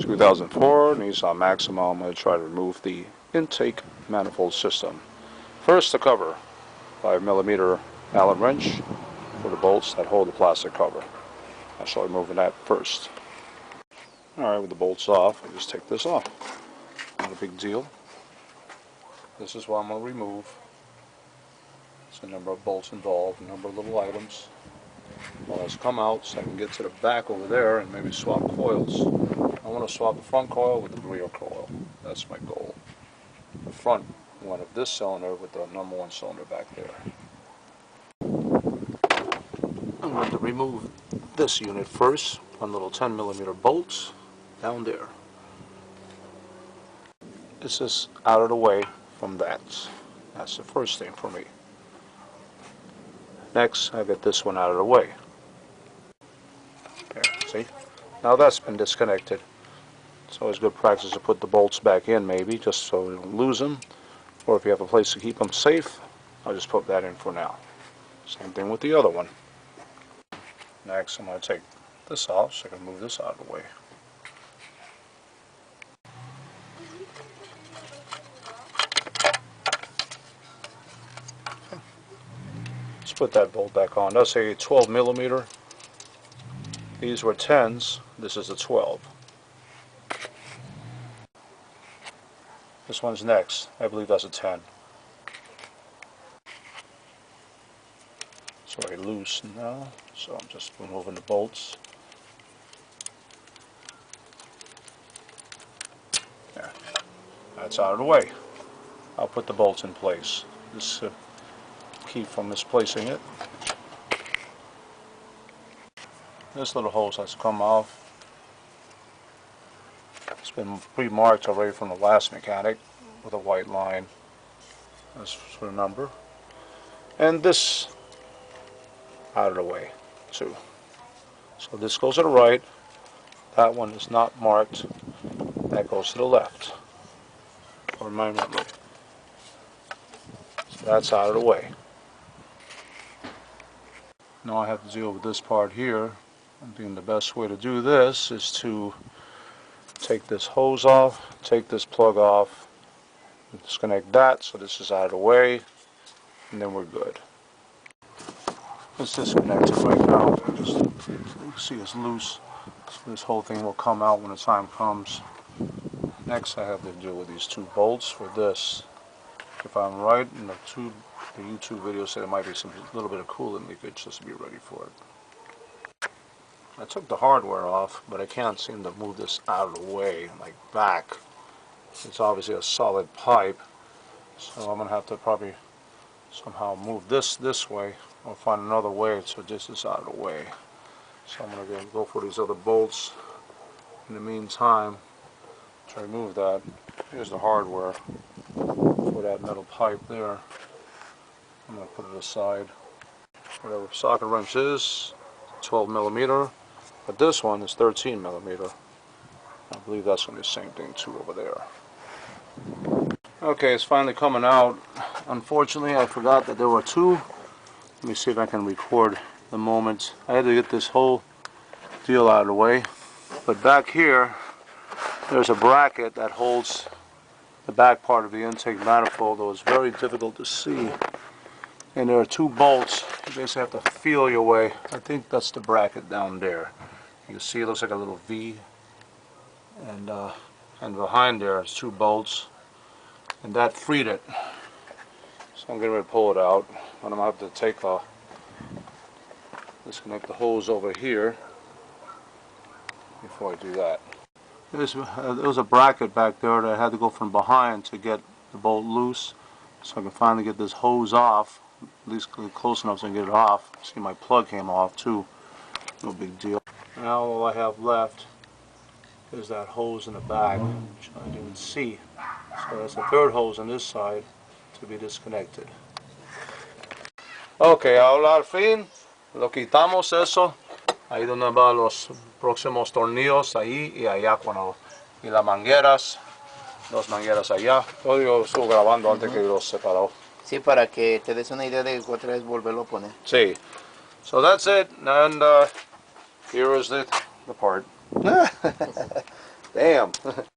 2004 Nissan Maxima. I'm going to try to remove the intake manifold system. First, the cover, 5mm Allen wrench for the bolts that hold the plastic cover. I shall be removing that first. Alright, with the bolts off, I just take this off. Not a big deal. This is what I'm going to remove. There's a number of bolts involved, a number of little items. Well, let's come out so I can get to the back over there and maybe swap coils. I want to swap the front coil with the rear coil. That's my goal. The front one of this cylinder with the number one cylinder back there. I'm going to remove this unit first. One little 10mm bolts down there. This is out of the way from that. That's the first thing for me. Next, I get this one out of the way. There, see? Now that's been disconnected. It's always good practice to put the bolts back in, maybe, just so you don't lose them. Or if you have a place to keep them safe, I'll just put that in for now. Same thing with the other one. Next, I'm going to take this off so I can move this out of the way. Let's put that bolt back on. That's a 12mm. These were 10s. This is a 12. This one's next. I believe that's a 10. It's already loose now, so I'm just removing the bolts. There. That's out of the way. I'll put the bolts in place. This keep from misplacing it. This little hose has come off. It's been pre-marked already from the last mechanic with a white line. That's for the number. And this out of the way too. So this goes to the right. That one is not marked. That goes to the left. For my memory. So that's out of the way. Now I have to deal with this part here. I think the best way to do this is to take this hose off, take this plug off, disconnect that so this is out of the way, and then we're good. Let's disconnect it right now. Just you can see it's loose. So this whole thing will come out when the time comes. Next I have to deal with these two bolts for this. If I'm right, in the YouTube video said there might be some little bit of coolant leakage, just to be ready for it. I took the hardware off, but I can't seem to move this out of the way, like back. It's obviously a solid pipe, so I'm going to have to probably somehow move this way, or find another way so this is out of the way. So I'm going to go for these other bolts. In the meantime, to remove that, here's the hardware for that metal pipe there. I'm going to put it aside. Whatever socket wrench is, 12mm. But this one is 13mm. I believe that's going to be the same thing too over there. Okay, it's finally coming out. Unfortunately, I forgot that there were two. Let me see if I can record the moment. I had to get this whole deal out of the way. But back here, there's a bracket that holds the back part of the intake manifold that was very difficult to see. And there are two bolts. You basically have to feel your way. I think that's the bracket down there. You can see it looks like a little V, and behind there is two bolts, and that freed it. So I'm getting ready to pull it out, and I'm going to have to take disconnect the hose over here before I do that. There was a bracket back there that I had to go from behind to get the bolt loose, so I can finally get this hose off, at least close enough so I can get it off. See, my plug came off too. No big deal. Now all I have left is that hose in the back, which I didn't see. So that's the third hose on this side to be disconnected. Ok, ahora al fin lo quitamos eso. Ahí donde van los próximos tornillos, ahí y allá y las mangueras, dos mangueras allá. Todo yo estuve grabando antes que los separó. Sí, para que te des una idea de otra vez volverlo a poner. Sí. So that's it, and here is the part. Damn.